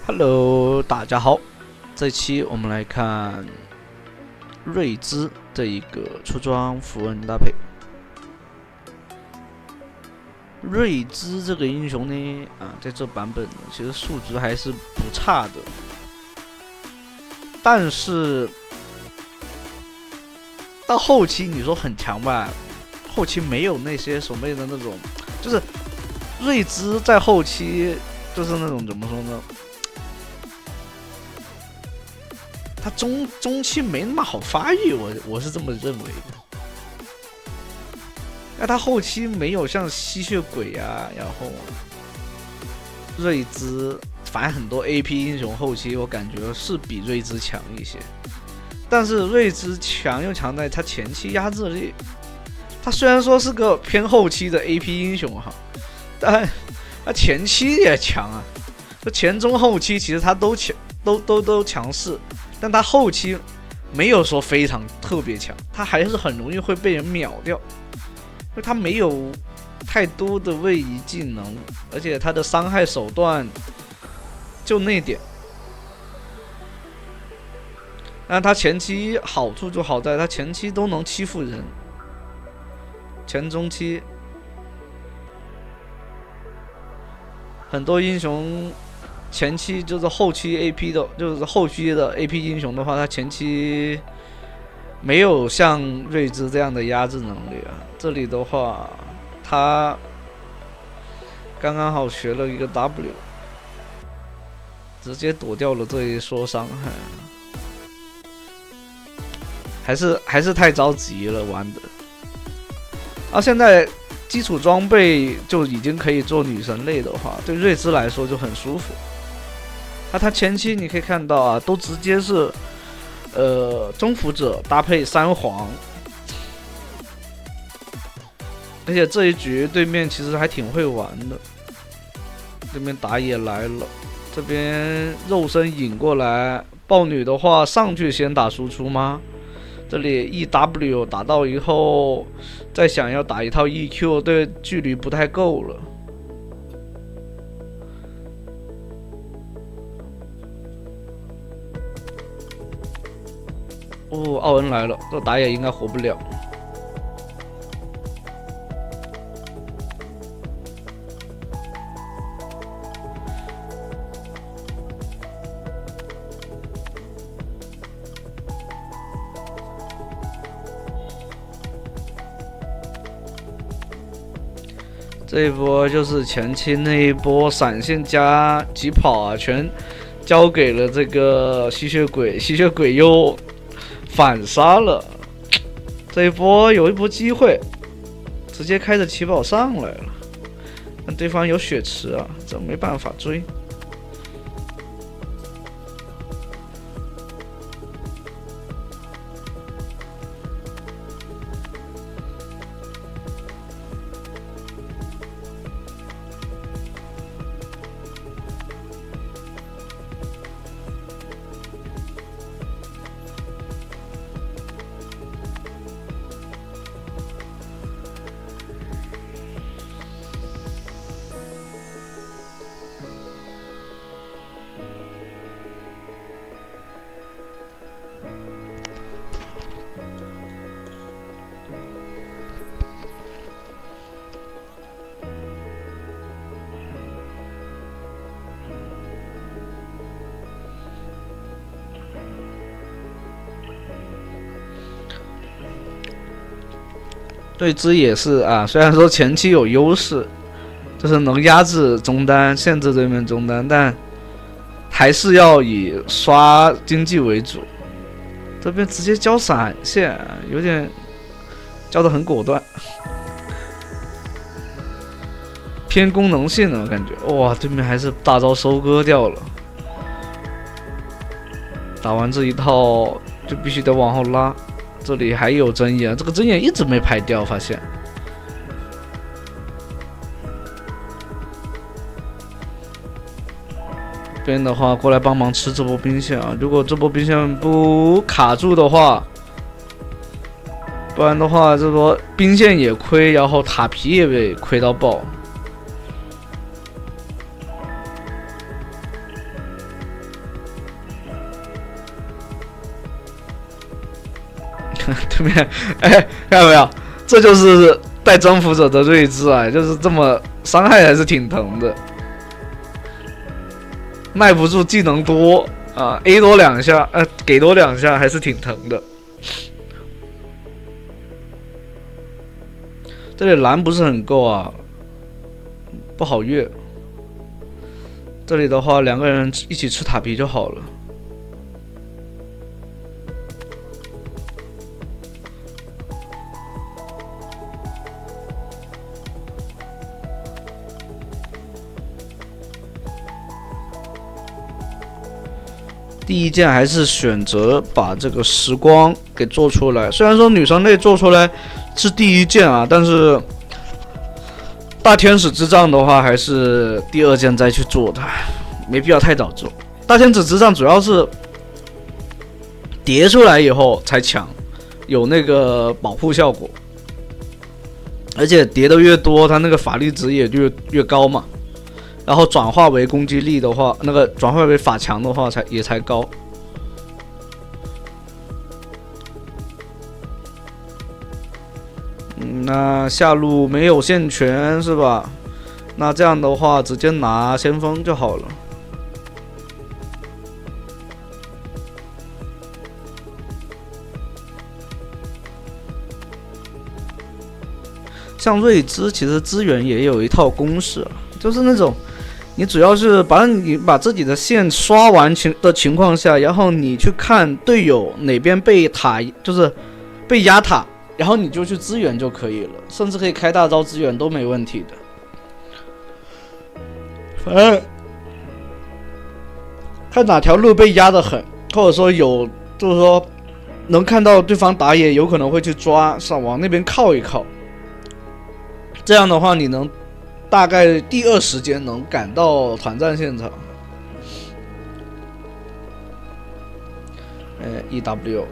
Hello， 大家好，这期我们来看瑞兹这一个出装符文搭配。瑞兹这个英雄呢，在这版本其实数值还是不差的，但是到后期你说很强吧，后期没有那些所谓的那种，就是瑞兹在后期就是那种怎么说呢？他中期没那么好发育，我是这么认为的。那他后期没有像吸血鬼啊，然后瑞兹，反正很多 AP 英雄后期我感觉是比瑞兹强一些。但是瑞兹强又强在他前期压制力，他虽然说是个偏后期的 AP 英雄哈，但他前期也强啊，就前中后期其实他都强势。但他后期没有说非常特别强，他还是很容易会被人秒掉，因为他没有太多的位移技能，而且他的伤害手段就那点。但他前期好处就好在他前期都能欺负人，前中期很多英雄。前期就是后期 AP 的，就是后期的 AP 英雄的话，他前期没有像瑞兹这样的压制能力啊。这里的话，他刚刚好学了一个 W， 直接躲掉了这一说伤害，还是太着急了玩的。现在基础装备就已经可以做女神类的话，对瑞兹来说就很舒服。他前期你可以看到啊，都直接是征服者搭配3皇，而且这一局对面其实还挺会玩的，对面打野来了，这边肉身引过来，豹女的话上去先打输出吗？这里 EW 打到以后，再想要打一套 EQ， 对距离不太够了。奥恩来了，这打野应该活不了。这一波就是前期那一波闪现加疾跑啊，全交给了这个吸血鬼，吸血鬼又反杀了，这一波有一波机会，直接开着起跑上来了，但对方有血池啊，这没办法追。对兹也是啊，虽然说前期有优势，就是能压制中单，限制对面中单，但还是要以刷经济为主。这边直接交闪现，有点交得很果断，偏功能性的感觉。哇，对面还是大招收割掉了。打完这一套就必须得往后拉。这里还有针眼，这个针眼一直没排掉，发现。这边的话过来帮忙吃这波兵线啊！如果这波兵线不卡住的话，不然的话这波兵线也亏，然后塔皮也被亏到爆。对面，哎，看到没有？这就是带征服者的睿智啊，就是这么伤害还是挺疼的，耐不住技能多啊 ，A 多2下，给多2下还是挺疼的。这里蓝不是很够啊，不好越。这里的话，2个人一起吃塔皮就好了。第一件还是选择把这个时光给做出来，虽然说女生类做出来是第一件啊，但是大天使之杖的话还是第2件再去做的，没必要太早做。大天使之杖主要是叠出来以后才强，有那个保护效果，而且叠的越多，它那个法力值也越高嘛。然后转化为攻击力的话，那个转化为法强的话也才高。那下路没有线权是吧？那这样的话直接拿先锋就好了。像瑞兹其实资源也有一套公式，就是那种你主要是把自己的线刷完的情况下，然后你去看队友哪边被塔，就是被压塔，然后你就去支援就可以了，甚至可以开大招支援都没问题的。反正看哪条路被压得狠，或者说就是说能看到对方打野，有可能会去抓，往那边靠一靠。这样的话，你能大概第2时间能赶到团战现场。EW。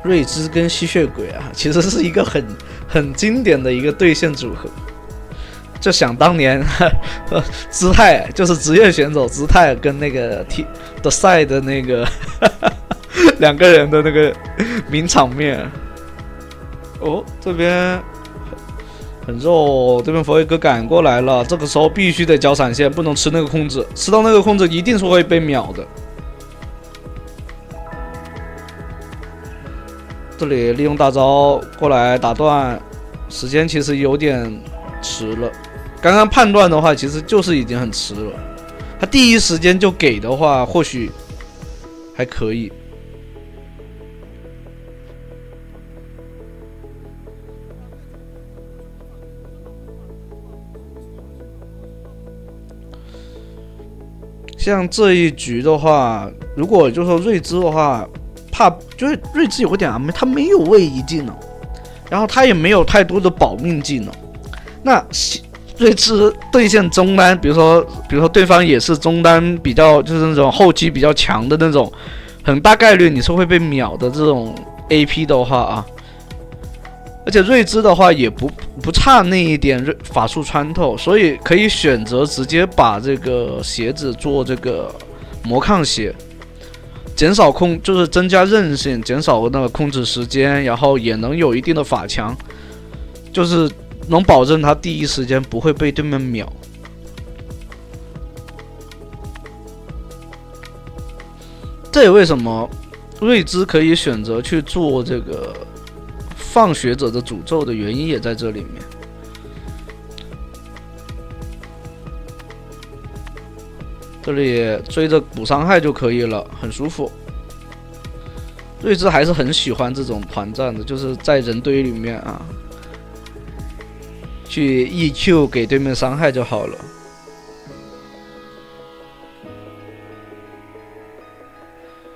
瑞兹跟吸血鬼啊，其实是一个很经典的一个对线组合。就想当年，姿态就是职业选手姿态跟那个的赛的那个2个人的那个名场面。哦，这边很肉，这边佛威哥赶过来了，这个时候必须得交闪现，不能吃那个控制，吃到那个控制一定是会被秒的。这里利用大招过来打断，时间其实有点迟了。刚刚判断的话，其实就是已经很迟了。他第1时间就给的话，或许还可以。像这一局的话，如果就说瑞兹的话，就是瑞兹有点他没有位移技能，然后他也没有太多的保命技能。那瑞兹对线中单，比如说对方也是中单比较就是那种后期比较强的那种，很大概率你是会被秒的这种 AP 的话啊。而且瑞兹的话也不差那一点法术穿透，所以可以选择直接把这个鞋子做这个魔抗鞋，减少就是增加韧性，减少那个控制时间，然后也能有一定的法强，就是能保证他第1时间不会被对面秒。这也为什么瑞兹可以选择去做这个放学者的诅咒的原因也在这里面。这里追着补伤害就可以了，很舒服。瑞兹还是很喜欢这种团战的，就是在人堆里面啊，去 EQ 给对面伤害就好了。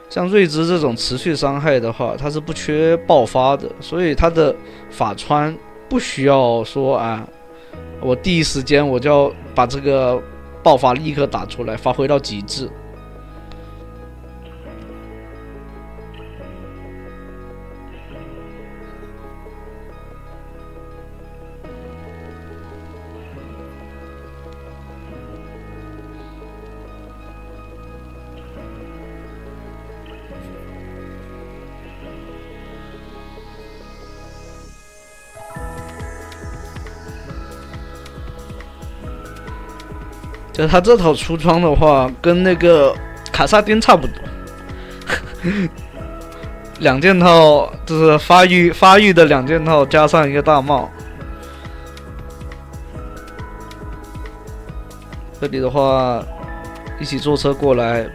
像瑞兹这种持续伤害的话，它是不缺爆发的，所以它的法穿不需要说啊，我第1时间我就要把这个爆发立刻打出来，发挥到极致。就他这套出装的话，跟那个卡萨丁差不多。2件套就是发育的2件套，加上一个大帽。这里的话，一起坐车过来，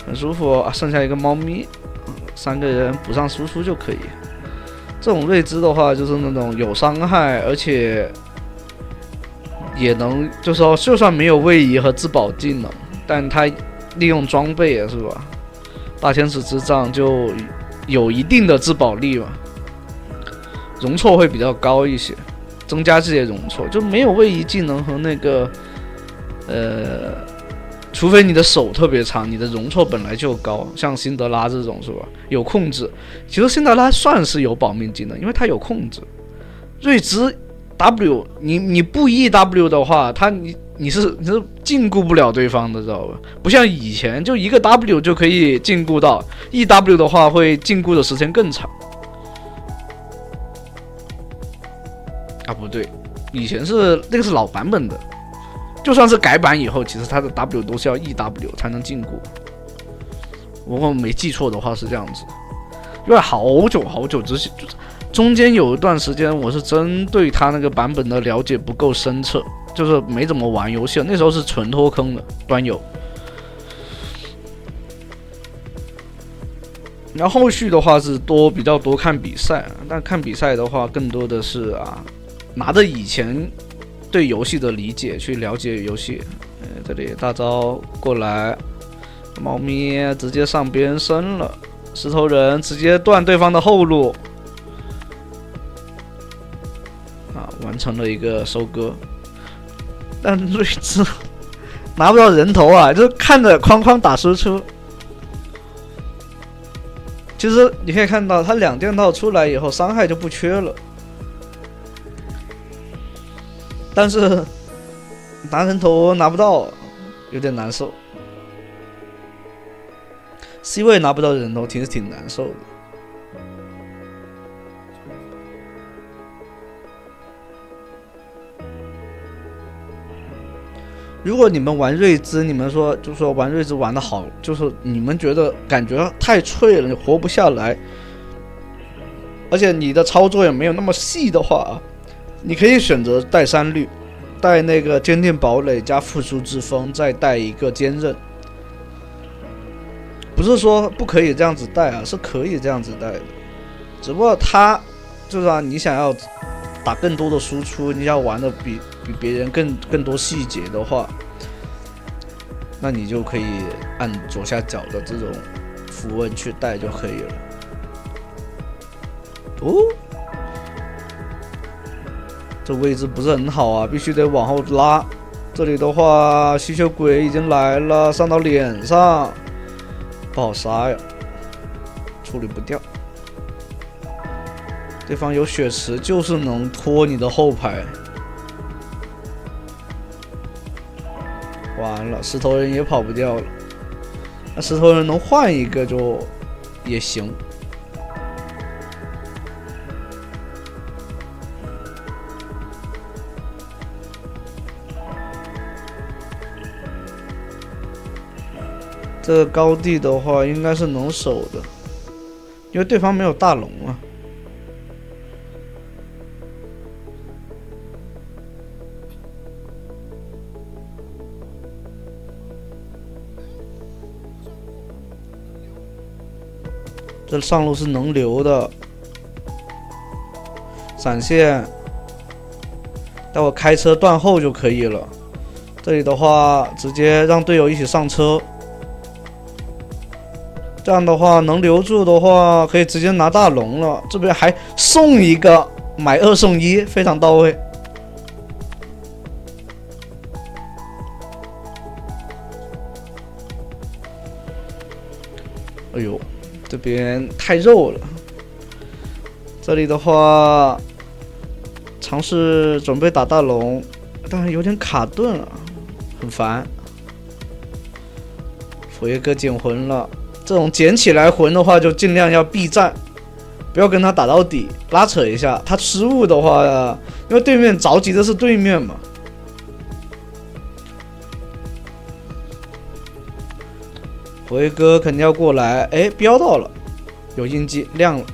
很舒服啊。剩下一个猫咪，3个人补上输出就可以。这种瑞兹的话，就是那种有伤害，而且也能，就是说，就算没有位移和自保技能，但它利用装备啊，是吧？大天使之杖就有一定的自保力嘛，容错会比较高一些，增加这些容错，就没有位移技能和那个除非你的手特别长，你的容错本来就高，像辛德拉这种是吧？有控制，其实辛德拉算是有保命技能，因为它有控制。瑞兹 W 你不 EW 的话，你是禁锢不了对方的，知道吧？不像以前就一个 W 就可以禁锢到 ，EW 的话会禁锢的时间更长。啊，不对，以前是那个是老版本的，就算是改版以后，其实它的 W 都是要 EW 才能禁锢。如果没记错的话是这样子，因为好久之前，中间有一段时间我是针对它那个版本的了解不够深彻。就是没怎么玩游戏，那时候是纯脱坑的端游。然后后续的话是比较多看比赛，但看比赛的话更多的是拿着以前对游戏的理解去了解游戏。这里大招过来，猫咪直接上边身了，石头人直接断对方的后路，完成了一个收割。但瑞兹拿不到人头啊，就是看着哐哐打输出。其实你可以看到，他2件套出来以后，伤害就不缺了，但是拿人头拿不到，有点难受。C 位拿不到人头，其实挺难受的。如果你们玩瑞兹，你们说玩瑞兹玩的好，就是你们觉得感觉太脆了，你活不下来，而且你的操作也没有那么细的话，你可以选择带3率，带那个坚定堡垒加复苏之风，再带一个坚韧。不是说不可以这样子带啊，是可以这样子带的，只不过它就是你想要打更多的输出，你要玩的比别人更多细节的话，那你就可以按左下角的这种符文去带就可以了。这位置不是很好啊，必须得往后拉。这里的话，吸血鬼已经来了，上到脸上，不好杀呀，处理不掉。对方有血池，就是能拖你的后排。完了，石头人也跑不掉了。那石头人能换一个就也行。这个高地的话，应该是能守的，因为对方没有大龙啊。这上路是能留的，闪现，待会开车断后就可以了。这里的话，直接让队友一起上车，这样的话能留住的话，可以直接拿大龙了。这边还送一个买2送1，非常到位。哎呦！这边太肉了，这里的话尝试准备打大龙，但是有点卡顿了，很烦。佛爷哥捡魂了，这种捡起来魂的话就尽量要避战，不要跟他打到底，拉扯一下。他失误的话，因为对面着急的是对面嘛，福瑞哥肯定要过来，哎，飙到了，有印记亮了。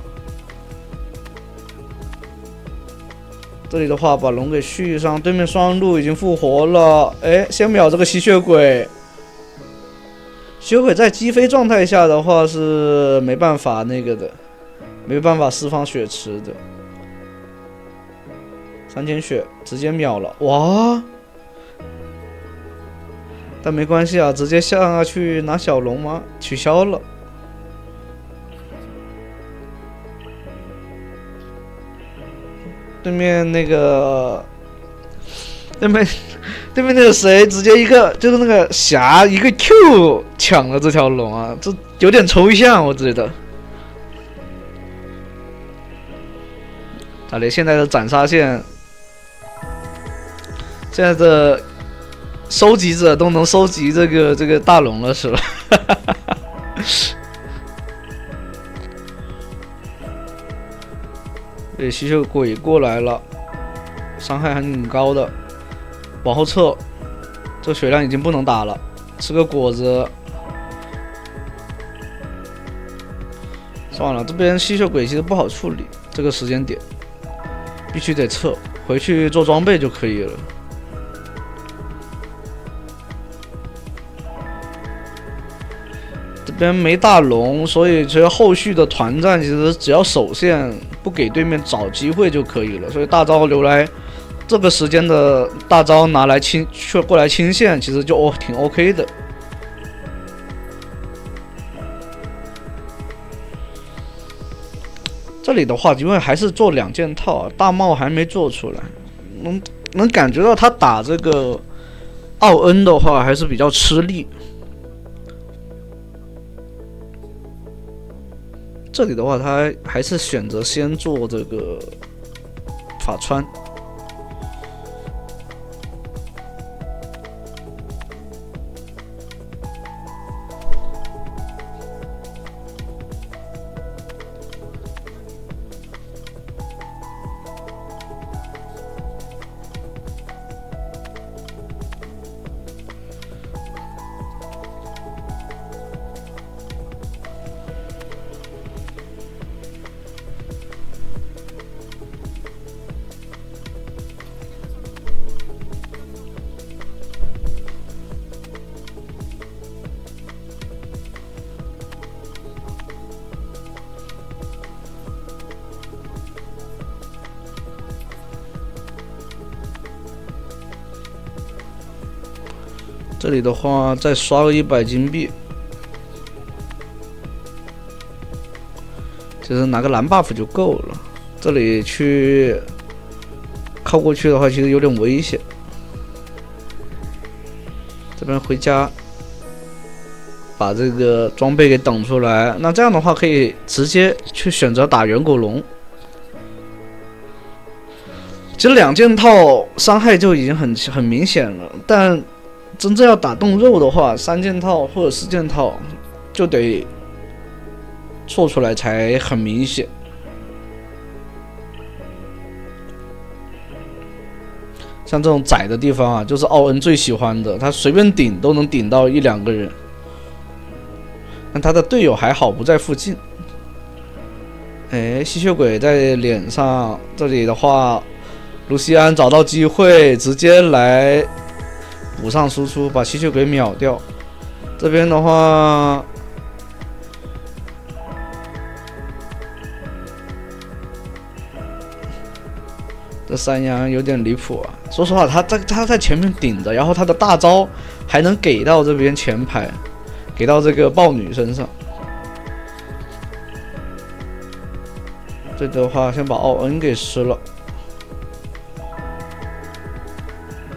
这里的话，把龙给续上，对面双路已经复活了，哎，先秒这个吸血鬼。吸血鬼在击飞状态下的话是没办法那个的，没办法释放血池的。3000血直接秒了，哇！但没关系啊，直接下去拿小龙吗？取消了。对面那个谁，直接一个就是那个霞一个 Q 抢了这条龙啊，这有点抽象，我觉得。咋的？现在的斩杀线，现在的收集者都能收集这个大龙了，是吧？对，吸血鬼过来了，伤害还挺高的，往后撤，这血量已经不能打了，吃个果子。算了，这边吸血鬼其实不好处理，这个时间点必须得撤，回去做装备就可以了。这边没大龙，所以其实后续的团战其实只要守线，不给对面找机会就可以了。所以大招留来这个时间的大招拿来过来清线，其实就挺 OK 的。这里的话，因为还是做2件套，大帽还没做出来，能感觉到他打这个奥恩的话还是比较吃力。这里的话，他还是选择先做这个法穿。这里的话，再刷个100金币，其实拿个蓝 buff 就够了。这里去靠过去的话，其实有点危险。这边回家，把这个装备给等出来。那这样的话，可以直接去选择打远古龙。其实2件套伤害就已经很明显了，但真正要打动肉的话，3件套或者4件套就得做出来才很明显。像这种窄的地方啊，就是奥恩最喜欢的，他随便顶都能顶到1、2个人。但他的队友还好不在附近。哎，吸血鬼在脸上，这里的话，卢锡安找到机会，直接来补上输出，把吸血鬼秒掉。这边的话，这山羊有点离谱啊！说实话，他在前面顶着，然后他的大招还能给到这边前排，给到这个豹女身上。这的话，先把奥恩给吃了。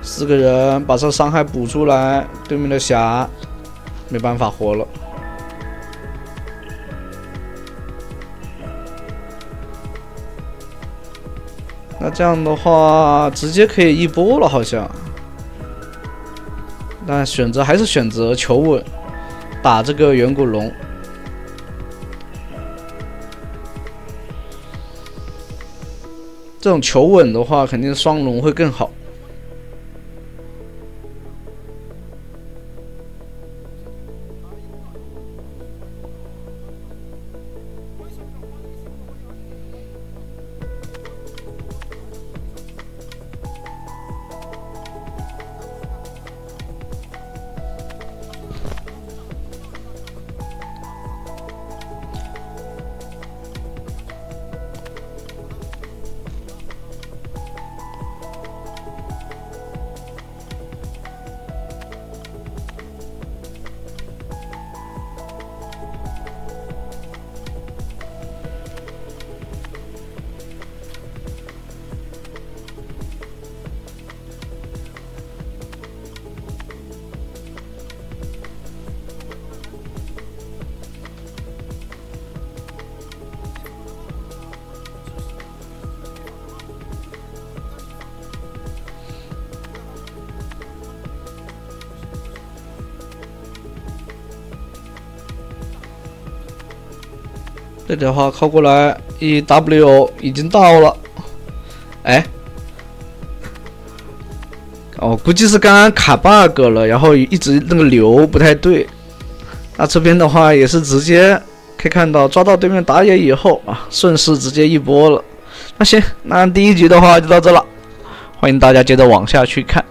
4个人把这伤害补出来，对面的霞没办法活了。那这样的话，直接可以一波了，好像。但还是选择求稳，打这个远古龙。这种求稳的话，肯定双龙会更好。这里的话靠过来，EW 已经到了。哎，哦，估计是刚刚卡 bug 了，然后一直那个流不太对。那这边的话也是直接可以看到抓到对面打野以后啊，顺势直接一波了。那行，那第一局的话就到这了，欢迎大家接着往下去看。